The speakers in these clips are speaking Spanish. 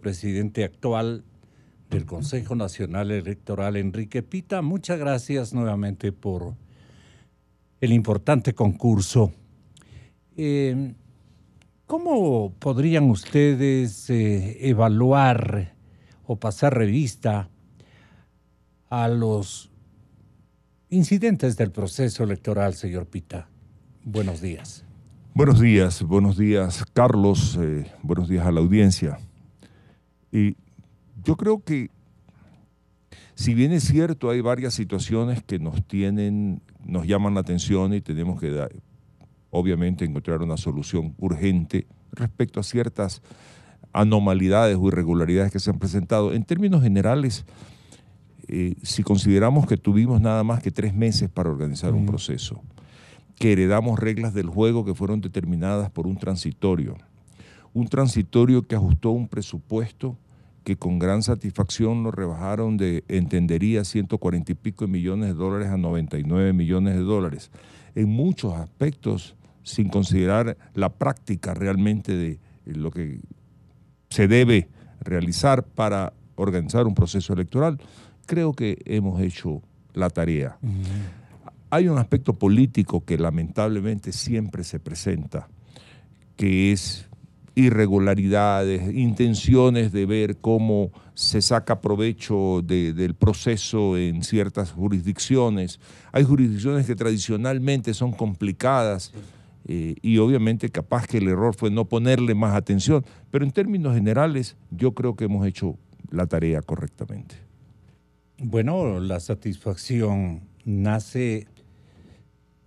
vicepresidente actual del Consejo Nacional Electoral, Enrique Pita. Muchas gracias nuevamente por el importante concurso. ¿Cómo podrían ustedes evaluar o pasar revista a los incidentes del proceso electoral, señor Pita? Buenos días. Buenos días, Carlos. Buenos días a la audiencia. Y yo creo que, si bien es cierto, hay varias situaciones que nos llaman la atención y tenemos que, obviamente, encontrar una solución urgente respecto a ciertas anomalidades o irregularidades que se han presentado. En términos generales, si consideramos que tuvimos nada más que 3 meses para organizar un proceso, que heredamos reglas del juego que fueron determinadas por un transitorio que ajustó un presupuesto que con gran satisfacción lo rebajaron de, entendería, 140 y pico de millones de dólares a 99 millones de dólares, en muchos aspectos, sin considerar la práctica realmente de lo que se debe realizar para organizar un proceso electoral. Creo que hemos hecho la tarea. Hay un aspecto político que lamentablemente siempre se presenta, que es irregularidades, intenciones de ver cómo se saca provecho del proceso en ciertas jurisdicciones. Hay jurisdicciones que tradicionalmente son complicadas y obviamente capaz que el error fue no ponerle más atención, pero en términos generales yo creo que hemos hecho la tarea correctamente. Bueno, la satisfacción nace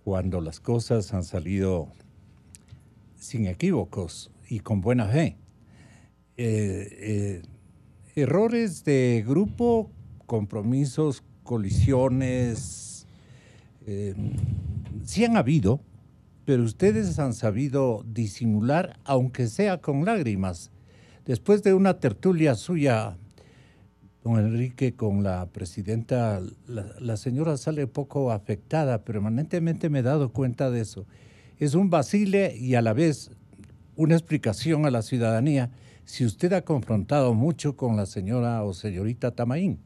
cuando las cosas han salido sin equívocos y con buena fe. Errores de grupo, compromisos, colisiones, sí han habido, pero ustedes han sabido disimular, aunque sea con lágrimas. Después de una tertulia suya, don Enrique, con la presidenta, la señora sale poco afectada. Permanentemente me he dado cuenta de eso. Es un vacile y a la vez una explicación a la ciudadanía si usted ha confrontado mucho con la señora o señorita Tamaín.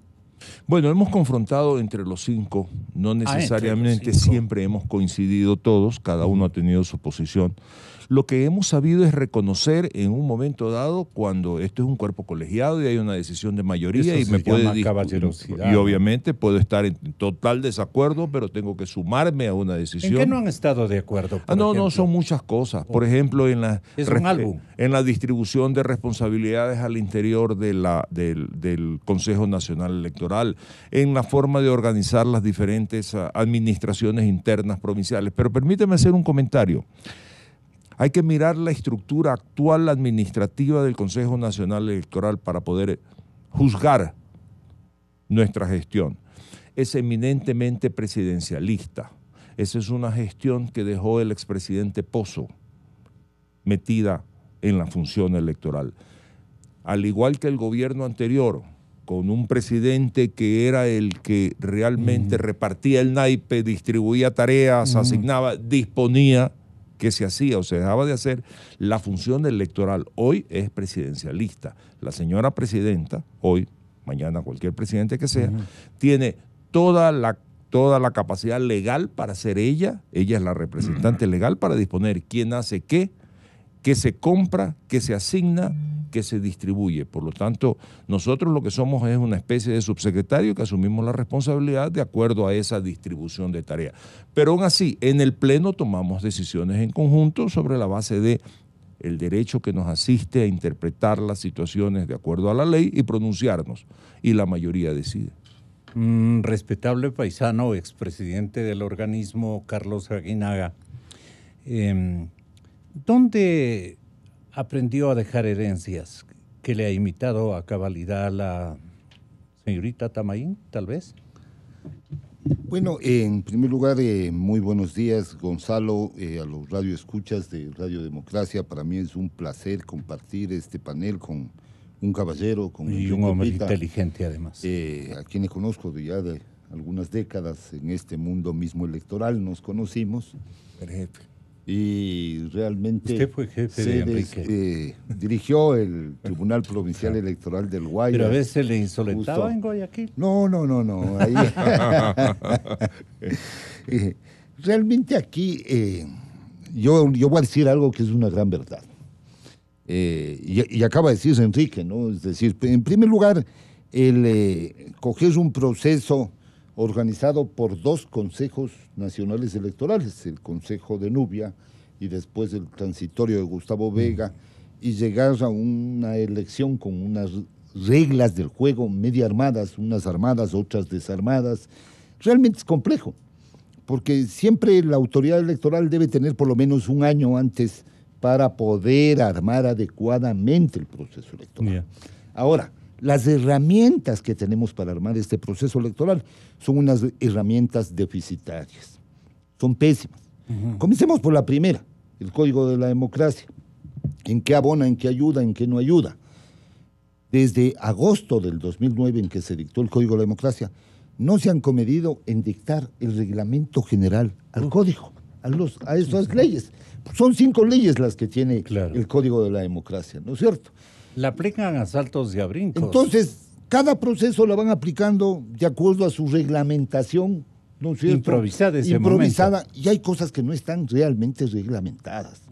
Bueno, hemos confrontado entre los 5, no necesariamente siempre hemos coincidido todos, cada uno ha tenido su posición. Lo que hemos sabido es reconocer en un momento dado cuando esto es un cuerpo colegiado y hay una decisión de mayoría y me puede caballerosidad, y obviamente puedo estar en total desacuerdo, pero tengo que sumarme a una decisión. ¿En qué no han estado de acuerdo? No, son muchas cosas. Por ejemplo, en la distribución de responsabilidades al interior del Consejo Nacional Electoral, en la forma de organizar las diferentes administraciones internas provinciales. Pero permíteme hacer un comentario. Hay que mirar la estructura actual administrativa del Consejo Nacional Electoral para poder juzgar nuestra gestión. Es eminentemente presidencialista. Esa es una gestión que dejó el expresidente Pozo metida en la función electoral. Al igual que el gobierno anterior, con un presidente que era el que realmente repartía el naipe, distribuía tareas, asignaba, disponía, que se hacía o se dejaba de hacer, la función electoral hoy es presidencialista. La señora presidenta, hoy, mañana cualquier presidente que sea, tiene toda la capacidad legal para ser ella es la representante legal para disponer quién hace qué se compra, qué se asigna, qué se distribuye. Por lo tanto, nosotros lo que somos es una especie de subsecretario que asumimos la responsabilidad de acuerdo a esa distribución de tareas. Pero aún así, en el Pleno tomamos decisiones en conjunto sobre la base de el derecho que nos asiste a interpretar las situaciones de acuerdo a la ley y pronunciarnos. Y la mayoría decide. Respetable paisano, expresidente del organismo, Carlos Aguinaga, ¿dónde aprendió a dejar herencias que le ha imitado a cabalidad la señorita Tamaín, tal vez? Bueno, en primer lugar, muy buenos días, Gonzalo, a los radioescuchas de Radio Democracia. Para mí es un placer compartir este panel con un caballero, con y un hombre inteligente además. A quien le conozco ya de algunas décadas en este mundo mismo electoral, nos conocimos. El jefe. y realmente usted fue jefe de Enrique. Dirigió el Tribunal Provincial Electoral del Guayas. Pero a veces le insolentaba en Guayaquil. No. Ahí. Realmente aquí yo voy a decir algo que es una gran verdad. Y acaba de decir Enrique, ¿no? Es decir, en primer lugar, coger un proceso organizado por 2 consejos nacionales electorales, el Consejo de Nubia y después el transitorio de Gustavo Vega, y llegar a una elección con unas reglas del juego media armadas, unas armadas, otras desarmadas, realmente es complejo, porque siempre la autoridad electoral debe tener por lo menos un año antes para poder armar adecuadamente el proceso electoral. Yeah. Ahora, las herramientas que tenemos para armar este proceso electoral son unas herramientas deficitarias, son pésimas. Comencemos por la primera, el Código de la Democracia. ¿En qué abona, en qué ayuda, en qué no ayuda? Desde agosto del 2009, en que se dictó el Código de la Democracia, no se han comedido en dictar el reglamento general al Código, a estas leyes. Son 5 leyes las que tiene el Código de la Democracia, ¿no es cierto? La aplican a saltos y a brincos. Entonces, cada proceso lo van aplicando de acuerdo a su reglamentación, ¿no es cierto? Improvisada, y hay cosas que no están realmente reglamentadas.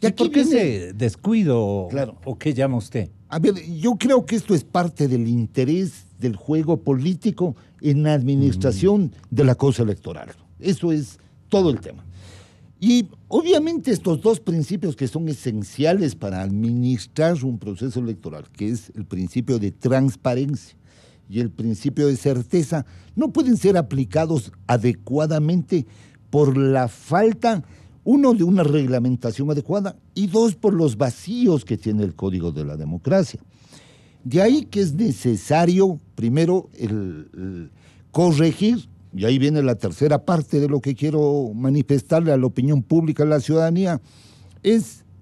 ¿Y por qué ese descuido o qué llama usted? A ver, yo creo que esto es parte del interés del juego político en la administración de la cosa electoral. Eso es todo el tema. Y obviamente estos 2 principios que son esenciales para administrar un proceso electoral, que es el principio de transparencia y el principio de certeza, no pueden ser aplicados adecuadamente por la falta, 1, de una reglamentación adecuada y 2, por los vacíos que tiene el Código de la Democracia. De ahí que es necesario, primero, el corregir. Y ahí viene la tercera parte de lo que quiero manifestarle a la opinión pública, a la ciudadanía,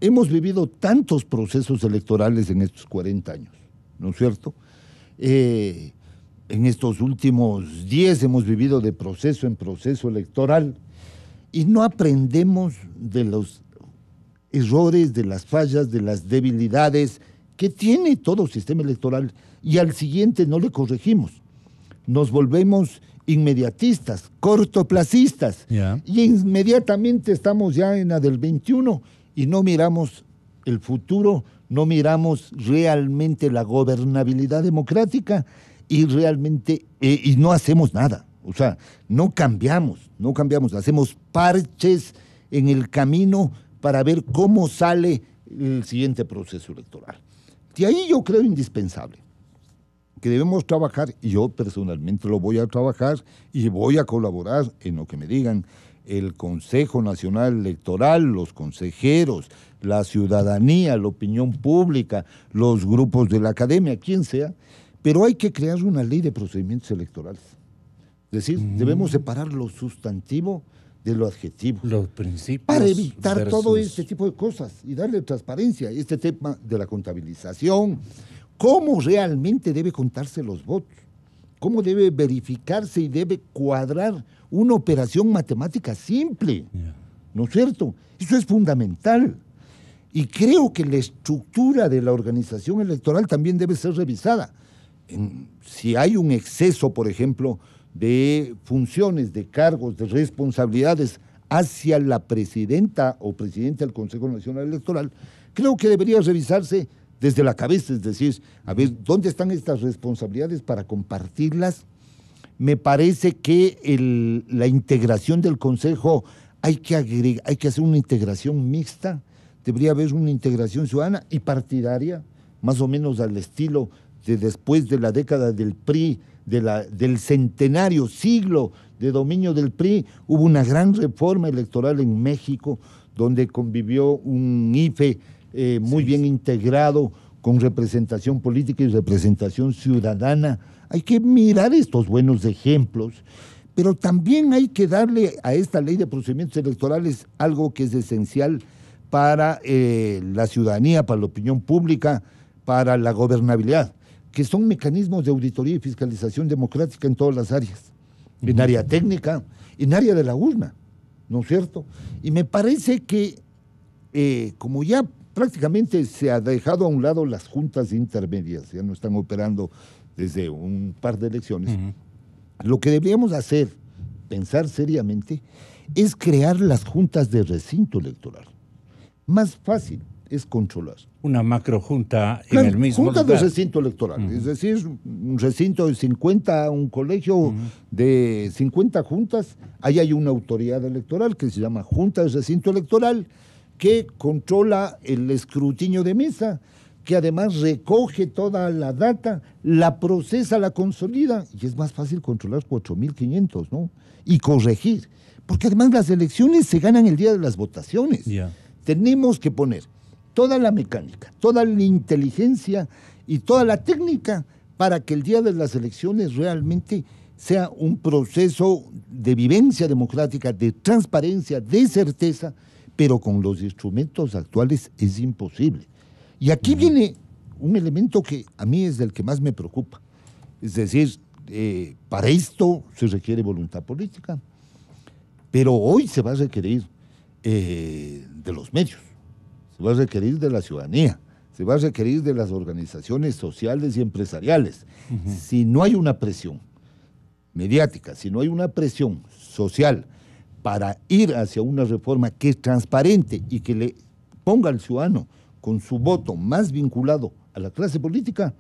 hemos vivido tantos procesos electorales en estos 40 años, ¿no es cierto? En estos últimos 10 hemos vivido de proceso en proceso electoral y no aprendemos de los errores, de las fallas, de las debilidades que tiene todo sistema electoral y al siguiente no le corregimos. Nos volvemos inmediatistas, cortoplacistas, y inmediatamente estamos ya en la del 21 y no miramos el futuro, no miramos realmente la gobernabilidad democrática y realmente y no hacemos nada, o sea, no cambiamos, hacemos parches en el camino para ver cómo sale el siguiente proceso electoral. De ahí yo creo indispensable que debemos trabajar, y yo personalmente lo voy a trabajar y voy a colaborar en lo que me digan el Consejo Nacional Electoral, los consejeros, la ciudadanía, la opinión pública, los grupos de la academia, quien sea, pero hay que crear una ley de procedimientos electorales. Es decir, debemos separar lo sustantivo de lo adjetivo. Los principios. Para evitar todo este tipo de cosas y darle transparencia. Este tema de la contabilización, cómo realmente debe contarse los votos, cómo debe verificarse y debe cuadrar una operación matemática simple, ¿no es cierto? Eso es fundamental. Y creo que la estructura de la organización electoral también debe ser revisada. Si hay un exceso, por ejemplo, de funciones, de cargos, de responsabilidades hacia la presidenta o presidente del Consejo Nacional Electoral, creo que debería revisarse desde la cabeza, es decir, a ver, ¿dónde están estas responsabilidades para compartirlas? Me parece que la integración del Consejo hay que hacer una integración mixta, debería haber una integración ciudadana y partidaria, más o menos al estilo de después de la década del PRI, del centenario siglo de dominio del PRI, hubo una gran reforma electoral en México, donde convivió un IFE muy bien integrado, con representación política y representación ciudadana. Hay que mirar estos buenos ejemplos, pero también hay que darle a esta ley de procedimientos electorales algo que es esencial para la ciudadanía, para la opinión pública, para la gobernabilidad, que son mecanismos de auditoría y fiscalización democrática en todas las áreas, en área técnica, en área de la urna. ¿no es cierto? Y me parece que como ya prácticamente se ha dejado a un lado las juntas intermedias, ya no están operando desde un par de elecciones, lo que deberíamos hacer, pensar seriamente, es crear las juntas de recinto electoral. Más fácil es controlar. Una macrojunta en el mismo lugar. Junta de recinto electoral, es decir, un recinto de 50, un colegio de 50 juntas, ahí hay una autoridad electoral que se llama Junta de Recinto Electoral, que controla el escrutinio de mesa, que además recoge toda la data, la procesa, la consolida, y es más fácil controlar 4.500, ¿no? Y corregir, porque además las elecciones se ganan el día de las votaciones. Tenemos que poner toda la mecánica, toda la inteligencia y toda la técnica para que el día de las elecciones realmente sea un proceso de vivencia democrática, de transparencia, de certeza, pero con los instrumentos actuales es imposible. Y aquí viene un elemento que a mí es el que más me preocupa. Es decir, para esto se requiere voluntad política, pero hoy se va a requerir de los medios, se va a requerir de la ciudadanía, se va a requerir de las organizaciones sociales y empresariales. Si no hay una presión mediática, si no hay una presión social para ir hacia una reforma que es transparente y que le ponga al ciudadano con su voto más vinculado a la clase política,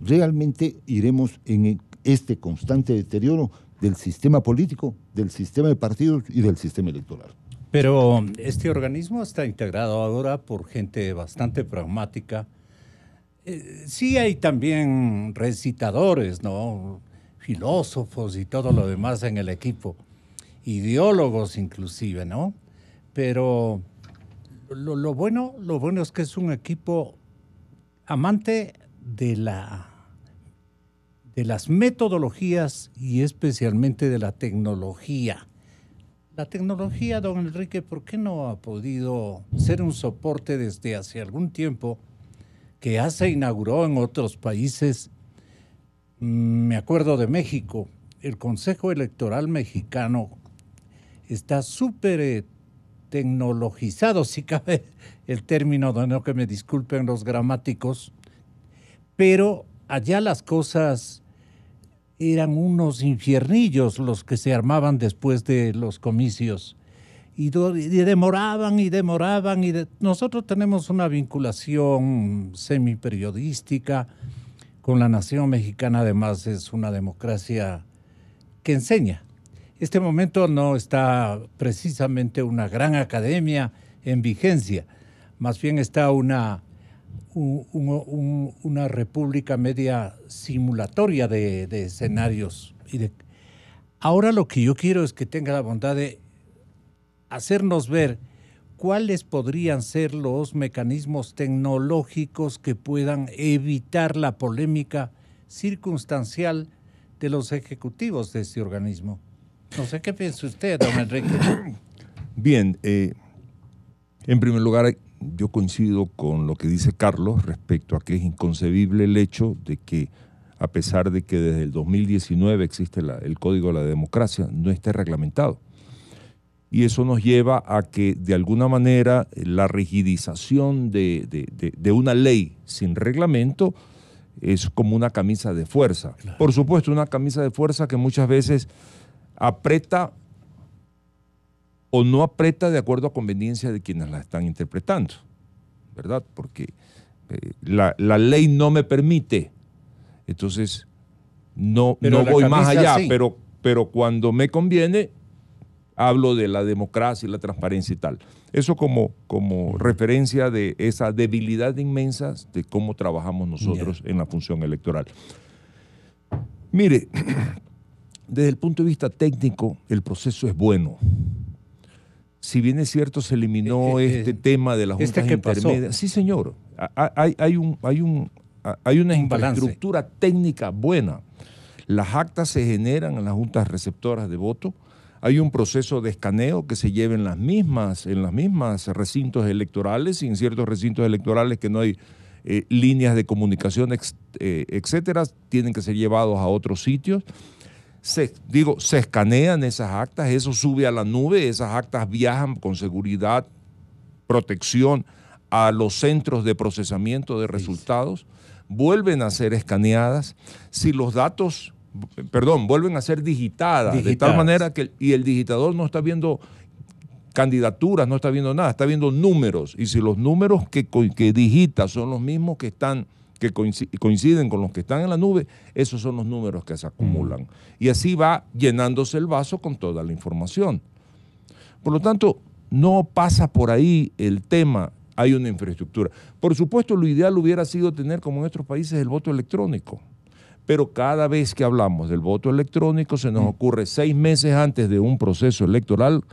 realmente iremos en este constante deterioro del sistema político, del sistema de partidos y del sistema electoral. Pero este organismo está integrado ahora por gente bastante pragmática. Sí hay también recitadores, ¿no? Filósofos y todo lo demás en el equipo, ideólogos inclusive, ¿no? Pero lo bueno es que es un equipo amante de las metodologías y especialmente de la tecnología. La tecnología, don Enrique, ¿por qué no ha podido ser un soporte desde hace algún tiempo que ya se inauguró en otros países? Me acuerdo de México, el Consejo Electoral mexicano está súper tecnologizado, si cabe el término, no que me disculpen los gramáticos, pero allá las cosas eran unos infiernillos los que se armaban después de los comicios y demoraban. Nosotros tenemos una vinculación semiperiodística con la nación mexicana, además es una democracia que enseña. Este momento no está precisamente una gran academia en vigencia, más bien está una república media simulatoria de escenarios. Ahora lo que yo quiero es que tenga la bondad de hacernos ver cuáles podrían ser los mecanismos tecnológicos que puedan evitar la polémica circunstancial de los ejecutivos de este organismo. No sé qué piensa usted, don Enrique. Bien, en primer lugar, yo coincido con lo que dice Carlos respecto a que es inconcebible el hecho de que, a pesar de que desde el 2019 existe el Código de la Democracia, no esté reglamentado. Y eso nos lleva a que, de alguna manera, la rigidización de una ley sin reglamento es como una camisa de fuerza. Claro. Por supuesto, una camisa de fuerza que muchas veces aprieta o no aprieta de acuerdo a conveniencia de quienes la están interpretando, ¿verdad? Porque la ley no me permite, entonces no voy más allá, sí. pero cuando me conviene hablo de la democracia y la transparencia y tal. Eso como referencia de esa debilidad inmensa de cómo trabajamos nosotros en la función electoral. Mire, desde el punto de vista técnico, el proceso es bueno. Si bien es cierto, se eliminó este tema de las juntas intermedias. Sí, señor. Hay una infraestructura técnica buena. Las actas se generan en las juntas receptoras de voto. Hay un proceso de escaneo que se lleva en las mismas recintos electorales y en ciertos recintos electorales que no hay líneas de comunicación, etcétera, tienen que ser llevados a otros sitios. se escanean esas actas, eso sube a la nube, esas actas viajan con seguridad, protección a los centros de procesamiento de resultados, vuelven a ser escaneadas, si los datos, vuelven a ser digitadas, de tal manera que el digitador no está viendo candidaturas, no está viendo nada, está viendo números, y si los números que digita son los mismos que coinciden con los que están en la nube, esos son los números que se acumulan. Y así va llenándose el vaso con toda la información. Por lo tanto, no pasa por ahí el tema, hay una infraestructura. Por supuesto, lo ideal hubiera sido tener, como en otros países, el voto electrónico. Pero cada vez que hablamos del voto electrónico se nos ocurre 6 meses antes de un proceso electoral,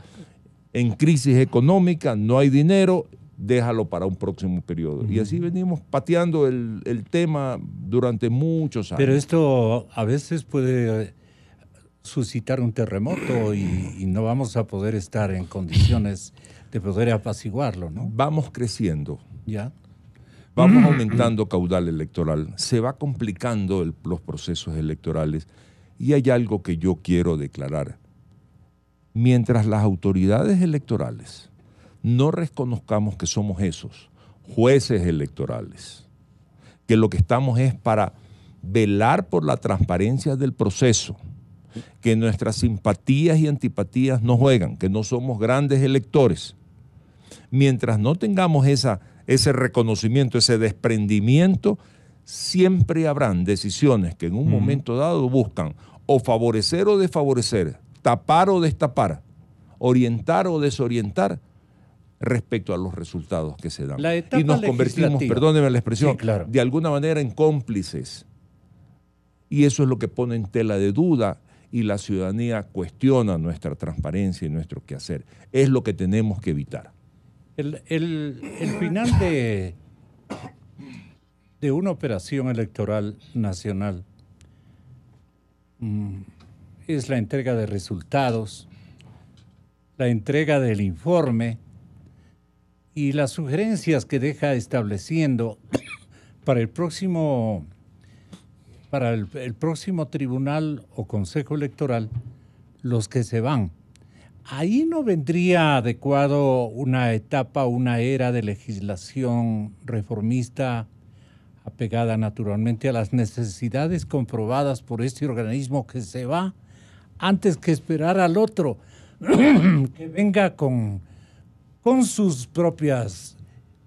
en crisis económica, no hay dinero, déjalo para un próximo periodo. Y así venimos pateando el tema durante muchos años. Pero esto a veces puede suscitar un terremoto y no vamos a poder estar en condiciones de poder apaciguarlo, ¿no? Vamos creciendo. ¿Ya? Vamos aumentando caudal electoral. Se va complicando los procesos electorales. Y hay algo que yo quiero declarar. Mientras las autoridades electorales no reconozcamos que somos esos, jueces electorales, que lo que estamos es para velar por la transparencia del proceso, que nuestras simpatías y antipatías no juegan, que no somos grandes electores. Mientras no tengamos ese reconocimiento, ese desprendimiento, siempre habrán decisiones que en un momento dado buscan o favorecer o desfavorecer, tapar o destapar, orientar o desorientar respecto a los resultados que se dan. Y nos convertimos, perdóneme la expresión, sí, claro, de alguna manera en cómplices. Y eso es lo que pone en tela de duda y la ciudadanía cuestiona nuestra transparencia y nuestro quehacer. Es lo que tenemos que evitar. El final de una operación electoral nacional es la entrega de resultados, la entrega del informe y las sugerencias que deja estableciendo para el próximo tribunal o consejo electoral los que se van. Ahí no vendría adecuado una etapa, una era de legislación reformista apegada naturalmente a las necesidades comprobadas por este organismo que se va, antes que esperar al otro que venga con sus propios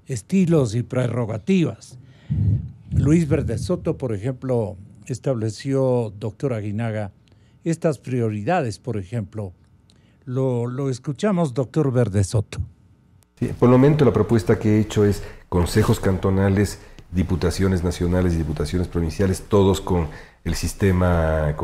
estilos y prerrogativas. Luis Verdesoto, por ejemplo, estableció, doctor Aguinaga, estas prioridades, por ejemplo. Lo escuchamos, doctor Verdesoto. Sí, por el momento la propuesta que he hecho es consejos cantonales, diputaciones nacionales y diputaciones provinciales, todos con el sistema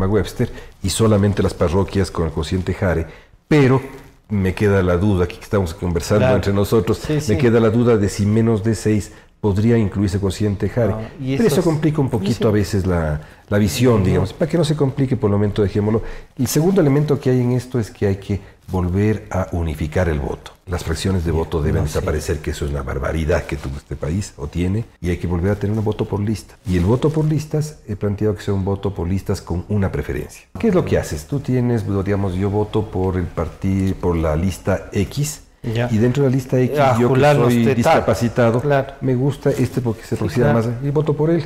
Webster, y solamente las parroquias con el cociente Jare, pero me queda la duda, aquí que estamos conversando entre nosotros, me queda la duda de si menos de 6 podría incluirse cociente Jare. Pero eso complica un poquito a veces la visión, digamos. Para que no se complique, por el momento dejémoslo. El segundo elemento que hay en esto es que hay que volver a unificar el voto. Las fracciones de voto deben desaparecer, que eso es una barbaridad que tuvo este país, o tiene, y hay que volver a tener un voto por lista. Y el voto por listas, he planteado que sea un voto por listas con una preferencia. ¿Qué es lo que haces? Tú tienes, digamos, yo voto por el partido, por la lista X, y dentro de la lista X, yo que soy discapacitado, me gusta porque se aproxima más, y voto por él.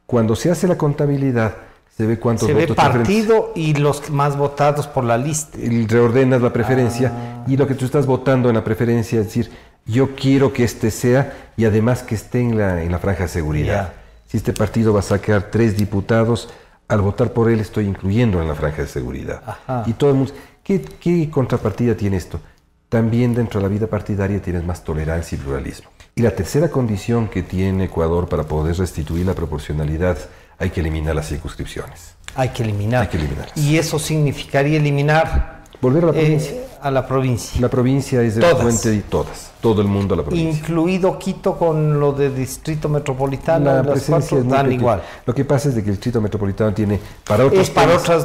Cuando se hace la contabilidad, se ve cuántos votos. Se ve partido y los más votados por la lista. Y reordenas la preferencia, y lo que tú estás votando en la preferencia es decir, yo quiero que este sea, y además que esté en la franja de seguridad. Si este partido va a sacar 3 diputados, al votar por él estoy incluyendo en la franja de seguridad. Y todo el mundo, ¿qué contrapartida tiene esto? También dentro de la vida partidaria tienes más tolerancia y pluralismo. Y la tercera condición que tiene Ecuador para poder restituir la proporcionalidad, hay que eliminar las circunscripciones. Hay que eliminarlas. Y eso significaría eliminar... Volver a la provincia. A la provincia. La provincia es de la fuente de todas. Todo el mundo a la provincia. Incluido Quito con lo de distrito metropolitano. La presencia es muy pequeña. Igual. Lo que pasa es de que el distrito metropolitano tiene para otros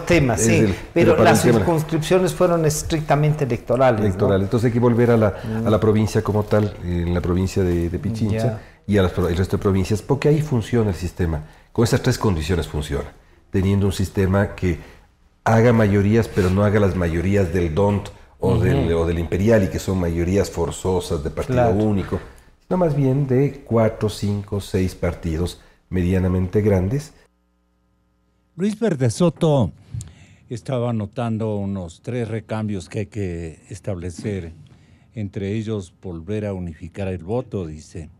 temas. Sí. Pero las circunscripciones fueron estrictamente electorales. Entonces hay que volver a la provincia como tal, en la provincia de Pichincha y al resto de provincias, porque ahí funciona el sistema. Con esas 3 condiciones funciona. Teniendo un sistema que haga mayorías, pero no haga las mayorías del DONT o del Imperial, y que son mayorías forzosas de partido único, sino más bien de 4, 5, 6 partidos medianamente grandes. Luis Verde Soto estaba anotando unos 3 recambios que hay que establecer, entre ellos volver a unificar el voto, dice,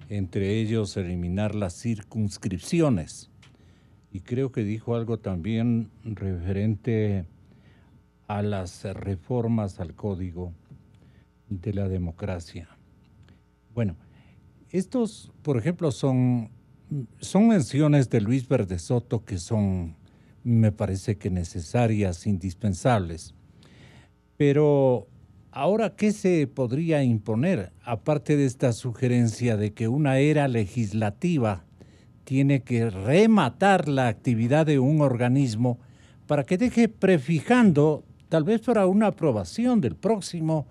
entre ellos eliminar las circunscripciones, y creo que dijo algo también referente a las reformas al Código de la Democracia. Bueno, estos, por ejemplo, son menciones de Luis Verde Soto que son, me parece que necesarias, indispensables. Pero ahora, ¿qué se podría imponer? Aparte de esta sugerencia de que una era legislativa tiene que rematar la actividad de un organismo para que deje prefijando, tal vez para una aprobación del próximo,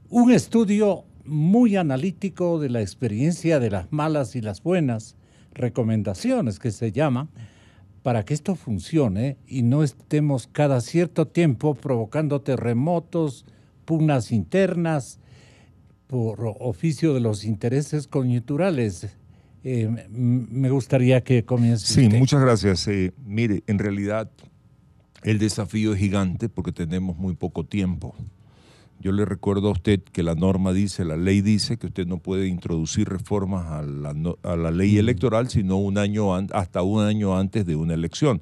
un estudio muy analítico de la experiencia de las malas y las buenas, recomendaciones que se llaman, para que esto funcione y no estemos cada cierto tiempo provocando terremotos, pugnas internas, por oficio de los intereses coyunturales. Me gustaría que comience. Sí, muchas gracias. Mire, en realidad el desafío es gigante porque tenemos muy poco tiempo. Yo le recuerdo a usted que la norma dice, la ley dice que usted no puede introducir reformas a la ley electoral sino hasta un año antes de una elección.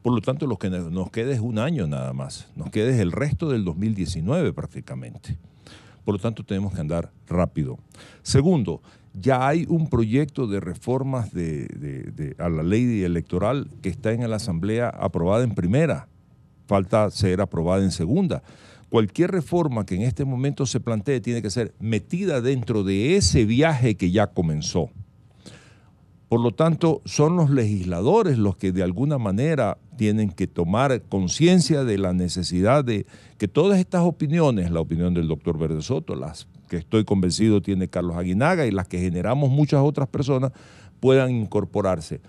Por lo tanto, lo que nos queda es un año nada más. Nos queda es el resto del 2019 prácticamente. Por lo tanto, tenemos que andar rápido. Segundo, ya hay un proyecto de reformas a la ley electoral que está en la Asamblea aprobada en primera. Falta ser aprobada en segunda. Cualquier reforma que en este momento se plantee tiene que ser metida dentro de ese viaje que ya comenzó. Por lo tanto, son los legisladores los que de alguna manera tienen que tomar conciencia de la necesidad de que todas estas opiniones, la opinión del doctor Verde Soto, las que estoy convencido tiene Carlos Aguinaga y las que generamos muchas otras personas, puedan incorporarse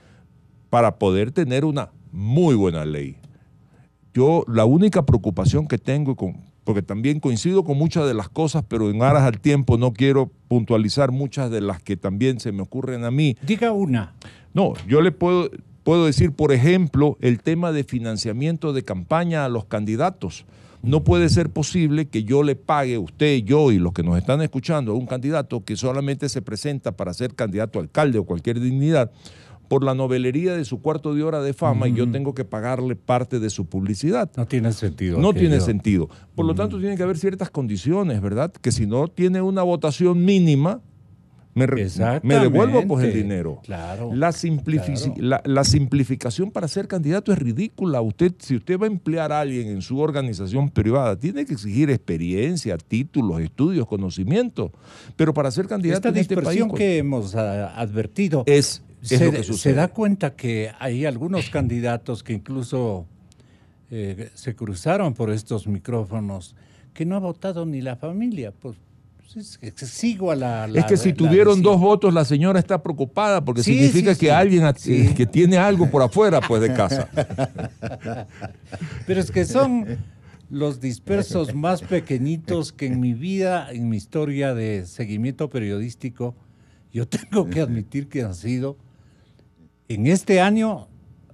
para poder tener una muy buena ley. Yo la única preocupación que tengo, porque también coincido con muchas de las cosas, pero en aras al tiempo no quiero puntualizar muchas de las que también se me ocurren a mí. Diga una. No, yo le puedo decir, por ejemplo, el tema de financiamiento de campaña a los candidatos. No puede ser posible que yo le pague, usted, yo y los que nos están escuchando, a un candidato que solamente se presenta para ser candidato a alcalde o cualquier dignidad por la novelería de su cuarto de hora de fama y yo tengo que pagarle parte de su publicidad. No tiene sentido. No tiene sentido. Por lo tanto, tiene que haber ciertas condificación, ¿verdad? Que si no tiene una votación mínima, me devuelvo pues el dinero. Claro, la simplificación para ser candidato es ridícula. Si usted va a emplear a alguien en su organización privada, tiene que exigir experiencia, títulos, estudios, conocimientos. Pero para ser candidato en este país, que hemos advertido se da cuenta que hay algunos candidatos que incluso se cruzaron por estos micrófonos que no ha votado ni la familia. Pues sigo a la es que si tuvieron 2 votos, la señora está preocupada porque significa que alguien que tiene algo por afuera pues de casa. Pero es que son los dispersos más pequeñitos que en mi vida, en mi historia de seguimiento periodístico, yo tengo que admitir que han sido en este año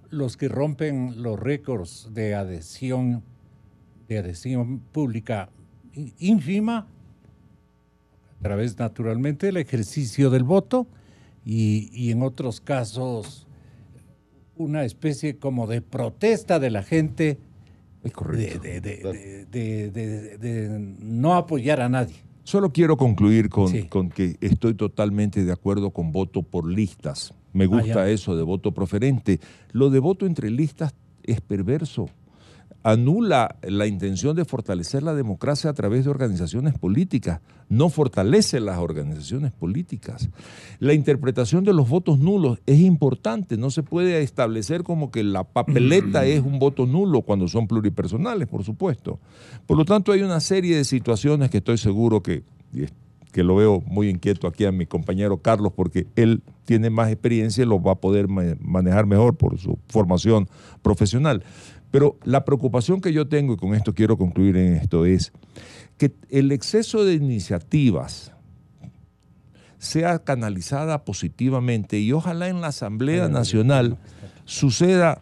los que rompen los récords de adhesión pública ínfima, a través naturalmente del ejercicio del voto y en otros casos una especie como de protesta de la gente de no apoyar a nadie. Solo quiero concluir con que estoy totalmente de acuerdo con voto por listas. Me gusta eso de voto preferente. Lo de voto entre listas es perverso. Anula la intención de fortalecer la democracia a través de organizaciones políticas, no fortalece las organizaciones políticas. La interpretación de los votos nulos es importante, no se puede establecer como que la papeleta es un voto nulo cuando son pluripersonales, por supuesto. Por lo tanto, hay una serie de situaciones que estoy seguro que lo veo muy inquieto aquí a mi compañero Carlos, porque él tiene más experiencia y lo va a poder manejar mejor por su formación profesional. Pero la preocupación que yo tengo, y con esto quiero concluir en esto, es que el exceso de iniciativas sea canalizada positivamente y ojalá en la Asamblea Nacional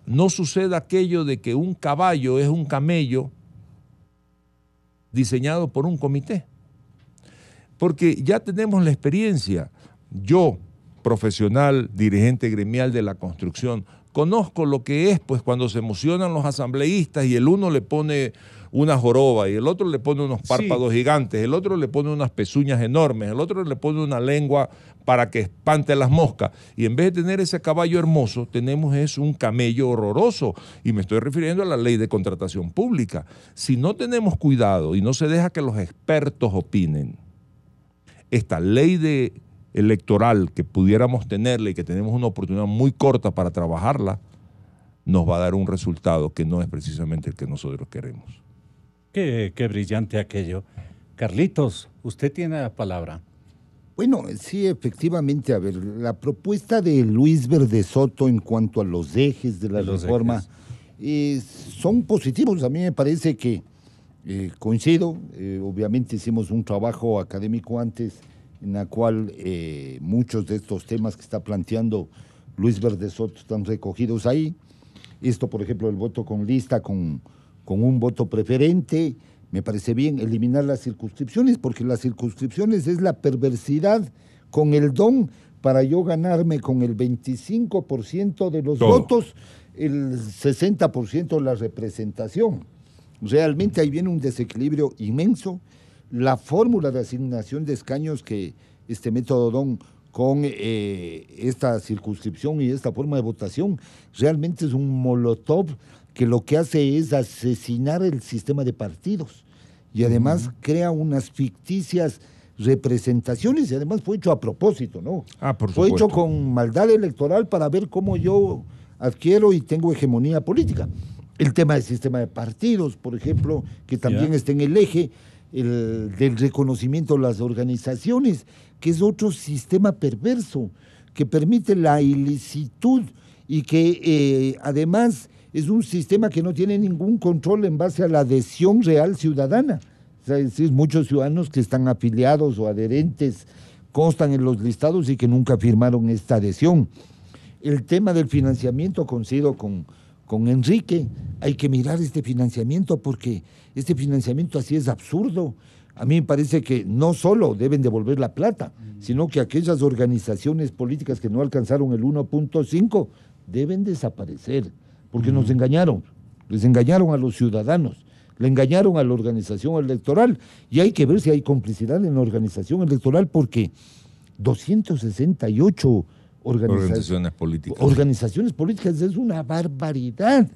no suceda aquello de que un caballo es un camello diseñado por un comité. Porque ya tenemos la experiencia. Yo, profesional, dirigente gremial de la construcción, conozco lo que es pues cuando se emocionan los asambleístas y el uno le pone una joroba y el otro le pone unos párpados gigantes, el otro le pone unas pezuñas enormes, el otro le pone una lengua para que espante las moscas. Y en vez de tener ese caballo hermoso, tenemos un camello horroroso. Y me estoy refiriendo a la ley de contratación pública. Si no tenemos cuidado y no se deja que los expertos opinen, esta ley electoral que pudiéramos tenerla y que tenemos una oportunidad muy corta para trabajarla, nos va a dar un resultado que no es precisamente el que nosotros queremos. Qué brillante aquello. Carlitos, usted tiene la palabra. Bueno, sí, efectivamente, a ver, la propuesta de Luis Verde Soto en cuanto a los ejes de la reforma son positivos. A mí me parece que coincido, obviamente hicimos un trabajo académico antes en la cual muchos de estos temas que está planteando Luis Verde Soto están recogidos ahí. Esto, por ejemplo, el voto con lista, con un voto preferente, me parece bien eliminar las circunscripciones, porque las circunscripciones es la perversidad con el don para yo ganarme con el 25% de los votos, el 60% de la representación. Realmente ahí viene un desequilibrio inmenso. La fórmula de asignación de escaños que este método DON con esta circunscripción y esta forma de votación realmente es un molotov que lo que hace es asesinar el sistema de partidos y además crea unas ficticias representaciones y además fue hecho a propósito, ¿no? Fue hecho con maldad electoral para ver cómo yo adquiero y tengo hegemonía política. El tema del sistema de partidos, por ejemplo, que también está en el eje del reconocimiento de las organizaciones, que es otro sistema perverso que permite la ilicitud y que además es un sistema que no tiene ningún control en base a la adhesión real ciudadana. O sea, es decir, muchos ciudadanos que están afiliados o adherentes constan en los listados y que nunca firmaron esta adhesión. El tema del financiamiento, coincido con Enrique, hay que mirar este financiamiento porque este financiamiento así es absurdo. A mí me parece que no solo deben devolver la plata, sino que aquellas organizaciones políticas que no alcanzaron el 1.5 deben desaparecer, porque nos engañaron, les engañaron a los ciudadanos, le engañaron a la organización electoral y hay que ver si hay complicidad en la organización electoral porque 268 organizaciones políticas es una barbaridad.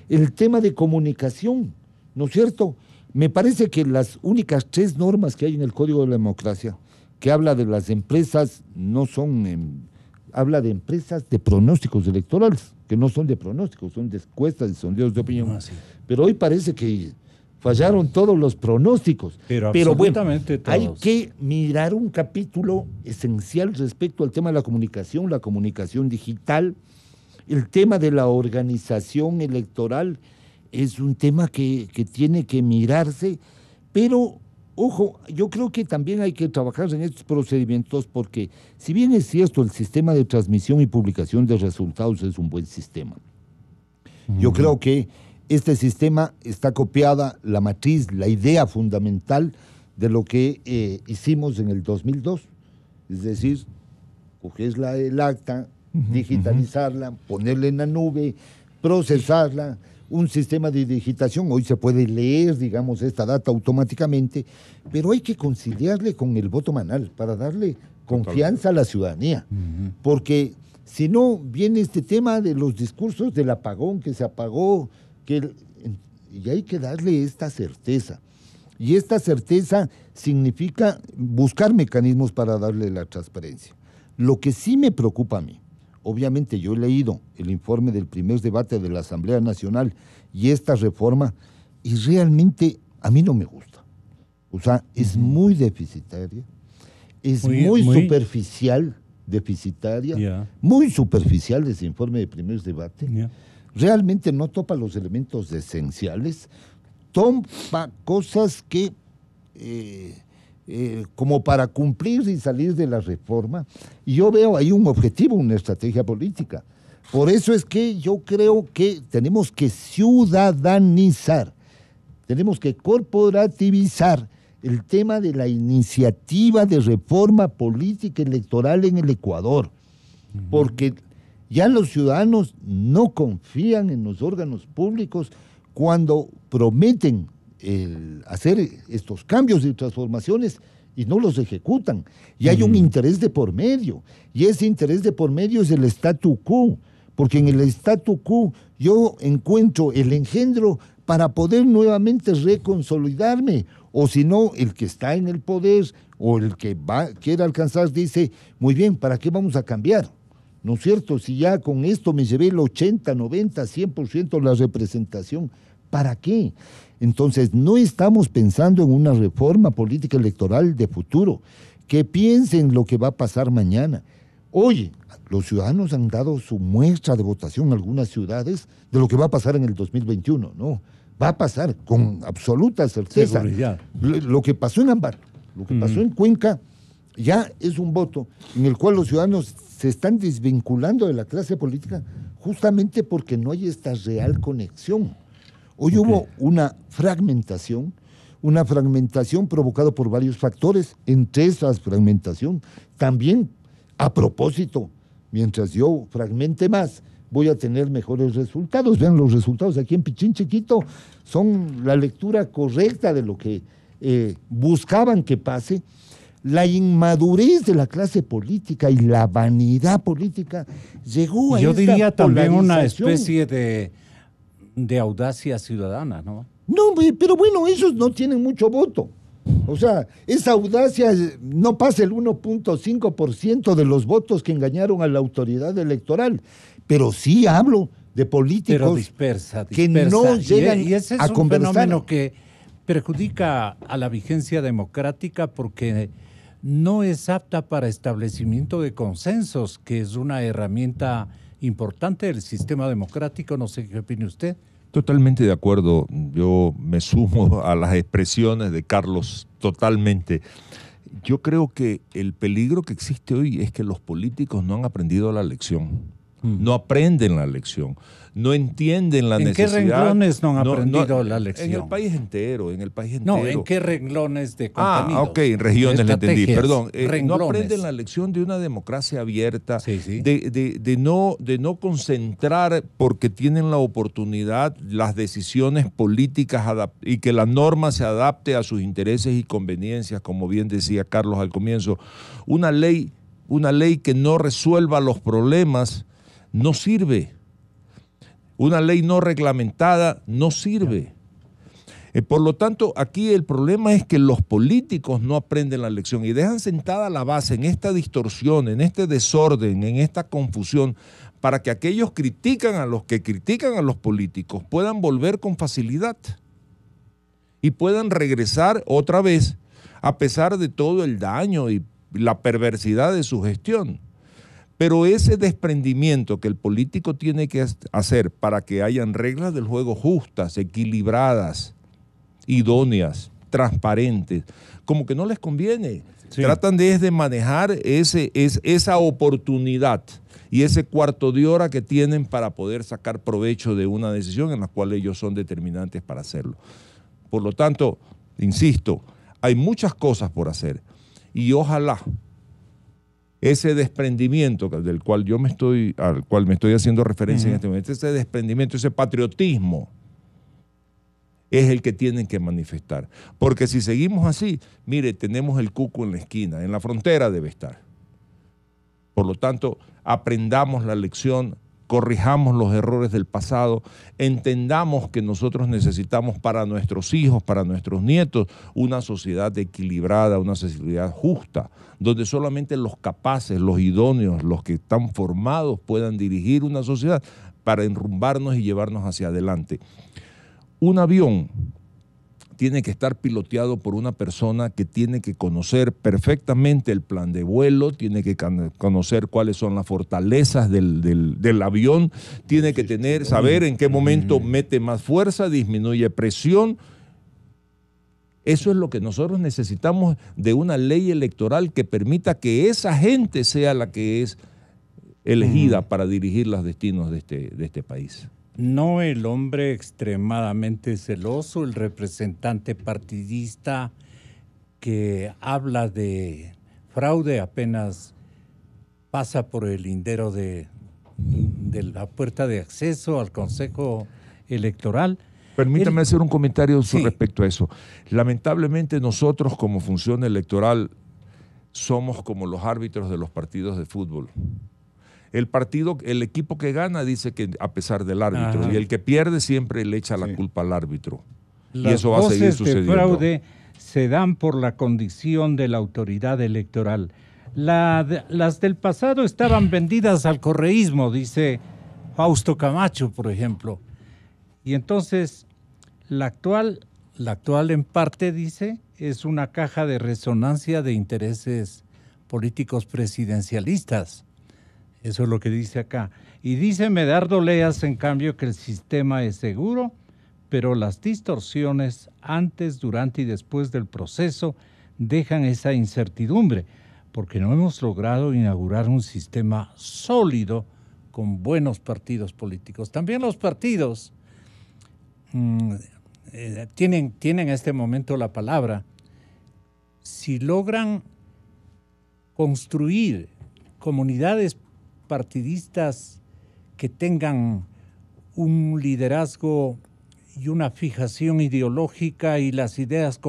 El tema de comunicación, ¿no es cierto? Me parece que las únicas 3 normas que hay en el Código de la Democracia, que habla de las empresas, no son, habla de empresas de pronósticos electorales, que no son de pronósticos, son de encuestas y sondeos de opinión. Pero hoy parece que fallaron todos los pronósticos. Pero bueno, todos. Hay que mirar un capítulo esencial respecto al tema de la comunicación digital, el tema de la organización electoral es un tema que tiene que mirarse, pero ojo, yo creo que también hay que trabajar en estos procedimientos porque si bien es cierto el sistema de transmisión y publicación de resultados es un buen sistema, yo creo que este sistema está copiada la matriz, la idea fundamental de lo que hicimos en el 2002. Es decir, coges el acta, digitalizarla, ponerla en la nube, procesarla, un sistema de digitación. Hoy se puede leer, digamos, esta data automáticamente, pero hay que conciliarle con el voto manual para darle confianza a la ciudadanía. Porque si no, viene este tema de los discursos del apagón, que se apagó, y hay que darle esta certeza. Y esta certeza significa buscar mecanismos para darle la transparencia. Lo que sí me preocupa a mí, obviamente yo he leído el informe del primer debate de la Asamblea Nacional y esta reforma, y realmente a mí no me gusta. O sea, es muy deficitaria, es muy superficial, deficitaria, muy superficial ese informe de primer debate. realmente no topa los elementos esenciales, topa cosas que, como para cumplir y salir de la reforma, y yo veo ahí un objetivo, una estrategia política. Por eso es que yo creo que tenemos que ciudadanizar, tenemos que corporativizar el tema de la iniciativa de reforma política electoral en el Ecuador, porque ya los ciudadanos no confían en los órganos públicos cuando prometen hacer estos cambios y transformaciones y no los ejecutan. Y hay un interés de por medio, y ese interés de por medio es el statu quo, porque en el statu quo yo encuentro el engendro para poder nuevamente reconsolidarme, o si no, el que está en el poder o el que quiere alcanzar dice, muy bien, ¿para qué vamos a cambiar? ¿No es cierto? Si ya con esto me llevé el 80, 90, 100% la representación, ¿para qué? Entonces, no estamos pensando en una reforma política electoral de futuro, que piensen lo que va a pasar mañana. Oye, los ciudadanos han dado su muestra de votación en algunas ciudades de lo que va a pasar en el 2021, ¿no? Va a pasar con absoluta certeza. Lo que pasó en Ambato, lo que pasó en Cuenca, ya es un voto en el cual los ciudadanos se están desvinculando de la clase política justamente porque no hay esta real conexión. Hoy hubo una fragmentación provocada por varios factores, entre esas fragmentación también, a propósito, mientras yo fragmente más, voy a tener mejores resultados. Vean, los resultados aquí en Pichín Chiquito son la lectura correcta de lo que buscaban que pase. La inmadurez de la clase política y la vanidad política llegó a yo esta diría también una polarización. especie de audacia ciudadana, ¿no? No, pero bueno, ellos no tienen mucho voto. O sea, esa audacia no pasa el 1.5% de los votos que engañaron a la autoridad electoral. Pero sí hablo de políticos pero dispersa. que no llegan y ese es a un conversar. fenómeno que perjudica a la vigencia democrática porque no es apta para establecimiento de consensos, que es una herramienta importante del sistema democrático. No sé qué opine usted. Totalmente de acuerdo. Yo me sumo a las expresiones de Carlos totalmente. Yo creo que el peligro que existe hoy es que los políticos no han aprendido la lección. No aprenden la lección, no entienden la necesidad. ¿En qué renglones no han aprendido la lección? En el país entero, No, ¿en qué renglones de contenido? Ok, en regiones le entendí, perdón. No renglones. aprenden la lección de una democracia abierta, sí. De no concentrar porque tienen la oportunidad las decisiones políticas y que la norma se adapte a sus intereses y conveniencias, como bien decía Carlos al comienzo. Una ley que no resuelva los problemas no sirve. Una ley no reglamentada no sirve. Por lo tanto, aquí el problema es que los políticos no aprenden la lección y dejan sentada la base en esta distorsión, en este desorden, en esta confusión, para que aquellos que critican a los políticos puedan volver con facilidad y puedan regresar otra vez a pesar de todo el daño y la perversidad de su gestión. Pero ese desprendimiento que el político tiene que hacer para que hayan reglas del juego justas, equilibradas, idóneas, transparentes, como que no les conviene. Sí. Tratan de manejar esa oportunidad y ese cuarto de hora que tienen para poder sacar provecho de una decisión en la cual ellos son determinantes para hacerlo. Por lo tanto, insisto, hay muchas cosas por hacer y ojalá ese desprendimiento al cual me estoy haciendo referencia en este momento, ese desprendimiento, ese patriotismo, es el que tienen que manifestar. Porque si seguimos así, mire, tenemos el cuco en la esquina, en la frontera debe estar. Por lo tanto, aprendamos la lección, corrijamos los errores del pasado, entendamos que nosotros necesitamos para nuestros hijos, para nuestros nietos, una sociedad equilibrada, una sociedad justa, donde solamente los capaces, los idóneos, los que están formados puedan dirigir una sociedad para enrumbarnos y llevarnos hacia adelante. Un avión tiene que estar piloteado por una persona que tiene que conocer perfectamente el plan de vuelo, tiene que conocer cuáles son las fortalezas del avión, tiene que saber en qué momento mete más fuerza, disminuye presión. Eso es lo que nosotros necesitamos, de una ley electoral que permita que esa gente sea la que es elegida para dirigir los destinos de este país. No el hombre extremadamente celoso, el representante partidista que habla de fraude apenas pasa por el lindero de la puerta de acceso al Consejo Electoral. Permítame hacer un comentario respecto a eso. Lamentablemente nosotros, como función electoral, somos como los árbitros de los partidos de fútbol. El equipo que gana dice que a pesar del árbitro, y el que pierde siempre le echa la culpa al árbitro. Y eso va a seguir sucediendo. Las voces de fraude se dan por la condición de la autoridad electoral. Las del pasado estaban vendidas al correísmo, dice Fausto Camacho, por ejemplo. Y entonces la actual en parte, dice, es una caja de resonancia de intereses políticos presidencialistas. Eso es lo que dice acá. Y dice Medardo Leas, en cambio, que el sistema es seguro, pero las distorsiones antes, durante y después del proceso dejan esa incertidumbre, porque no hemos logrado inaugurar un sistema sólido con buenos partidos políticos. También los partidos tienen en este momento la palabra. Si logran construir comunidades partidistas que tengan un liderazgo y una fijación ideológica y las ideas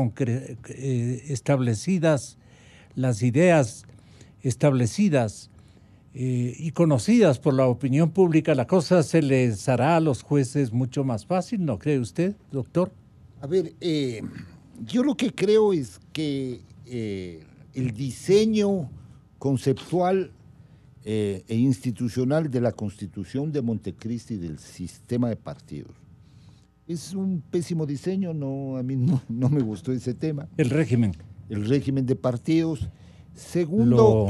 establecidas, y conocidas por la opinión pública, la cosa se les hará a los jueces mucho más fácil, ¿no cree usted, doctor? A ver, yo lo que creo es que el diseño conceptual e institucional de la Constitución de Montecristi, del sistema de partidos, es un pésimo diseño. A mí no me gustó ese tema. El régimen de partidos. Segundo,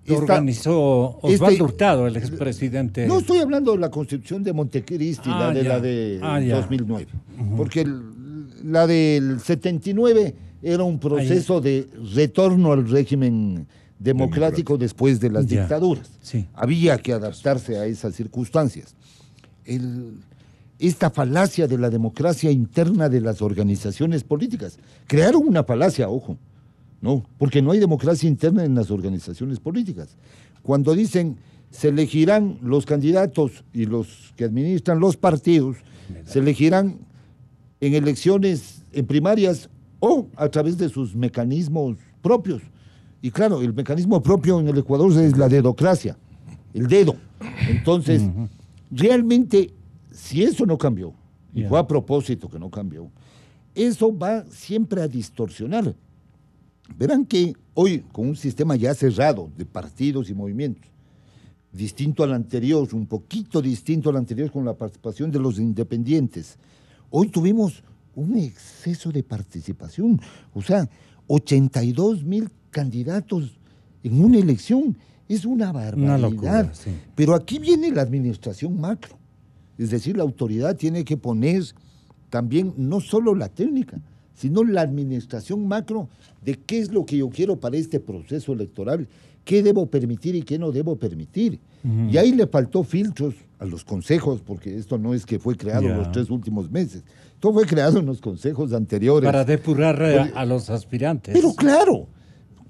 lo organizó Osvaldo Hurtado, el expresidente. No estoy hablando de la Constitución de Montecristi, la de 2009, porque la del 79 era un proceso de retorno al régimen democrático después de las dictaduras. Sí. Había que adaptarse a esas circunstancias. Esta falacia de la democracia interna de las organizaciones políticas. Crearon una falacia, ojo, ¿no? Porque no hay democracia interna en las organizaciones políticas. Cuando dicen se elegirán los candidatos y los que administran los partidos, se elegirán en elecciones, en primarias o a través de sus mecanismos propios. Y claro, el mecanismo propio en el Ecuador es la dedocracia, el dedo. Entonces, realmente, si eso no cambió, y fue a propósito que no cambió, eso va siempre a distorsionar. Verán que hoy, con un sistema ya cerrado de partidos y movimientos, distinto al anterior, un poquito distinto al anterior con la participación de los independientes, hoy tuvimos un exceso de participación. O sea, 82,000 candidatos en una elección. Es una barbaridad. Una locura, sí. Pero aquí viene la administración macro. Es decir, la autoridad tiene que poner también no solo la técnica, sino la administración macro de qué es lo que yo quiero para este proceso electoral, qué debo permitir y qué no debo permitir. Y ahí le faltó filtros a los consejos, porque esto no es que fue creado en los 3 últimos meses. Todo fue creado en los consejos anteriores. Para depurar a los aspirantes. Pero claro,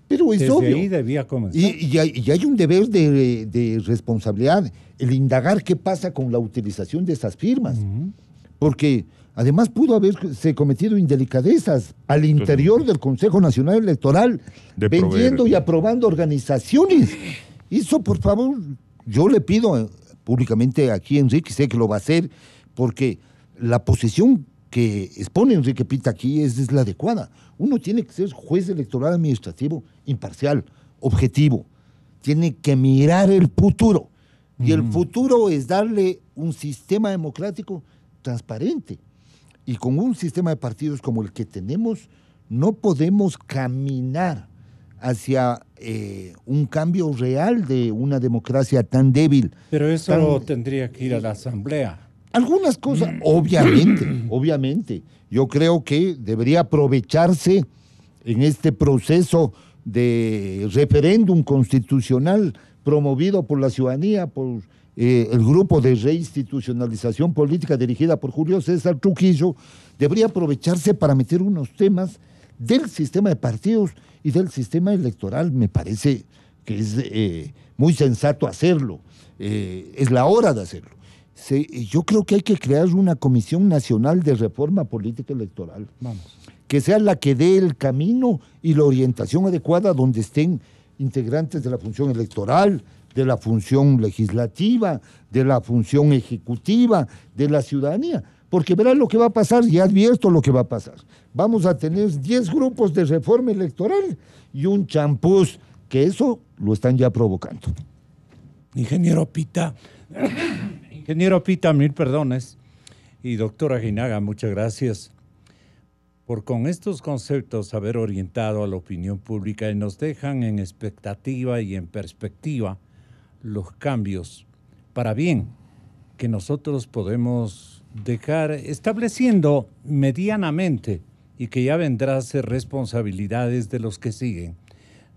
pero es obvio. Desde ahí debía comenzar. Y hay un deber de responsabilidad, el indagar qué pasa con la utilización de esas firmas. Porque además pudo haberse cometido indelicadezas al interior del Consejo Nacional Electoral, vendiendo y aprobando organizaciones. Eso, por favor, yo le pido públicamente aquí a Enrique, sé que lo va a hacer, porque la posición que expone Enrique Pita aquí es la adecuada. Uno tiene que ser juez electoral administrativo imparcial, objetivo. Tiene que mirar el futuro. Y el futuro es darle un sistema democrático transparente. Y con un sistema de partidos como el que tenemos, no podemos caminar hacia un cambio real de una democracia tan débil. Pero eso tendría que ir a la Asamblea. Algunas cosas, obviamente. Yo creo que debería aprovecharse en este proceso de referéndum constitucional promovido por la ciudadanía, por el grupo de reinstitucionalización política dirigida por Julio César Trujillo, debería aprovecharse para meter unos temas del sistema de partidos y del sistema electoral. Me parece que es muy sensato hacerlo, es la hora de hacerlo. Yo creo que hay que crear una Comisión Nacional de Reforma Política Electoral, que sea la que dé el camino y la orientación adecuada, donde estén integrantes de la función electoral, de la función legislativa, de la función ejecutiva, de la ciudadanía, porque verán lo que va a pasar, ya advierto lo que va a pasar. Vamos a tener 10 grupos de reforma electoral y un champús, que eso lo están ya provocando. Ingeniero Pita, mil perdones, y doctora Aguinaga, muchas gracias por con estos conceptos haber orientado a la opinión pública y nos dejan en expectativa y en perspectiva los cambios para bien que nosotros podemos dejar estableciendo medianamente y que ya vendrá a ser responsabilidades de los que siguen.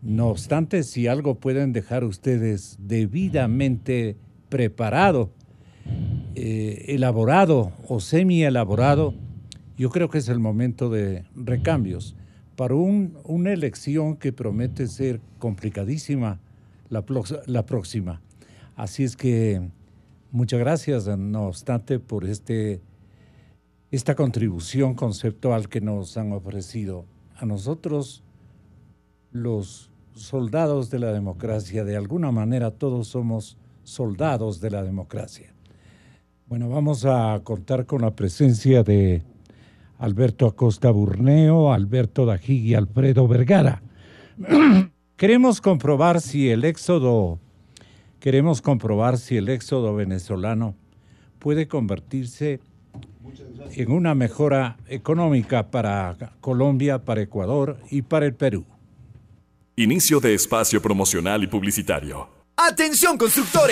No obstante, si algo pueden dejar ustedes debidamente preparado, elaborado o semi-elaborado, yo creo que es el momento de recambios para una elección que promete ser complicadísima la próxima. Así es que muchas gracias, no obstante, por esta contribución conceptual que nos han ofrecido a nosotros, los soldados de la democracia. De alguna manera todos somos soldados de la democracia. Bueno, vamos a contar con la presencia de Alberto Acosta Burneo, Alberto Dajig y Alfredo Vergara. Queremos comprobar si el éxodo venezolano puede convertirse en una mejora económica para Colombia, para Ecuador y para el Perú. Inicio de espacio promocional y publicitario. ¡Atención, constructores!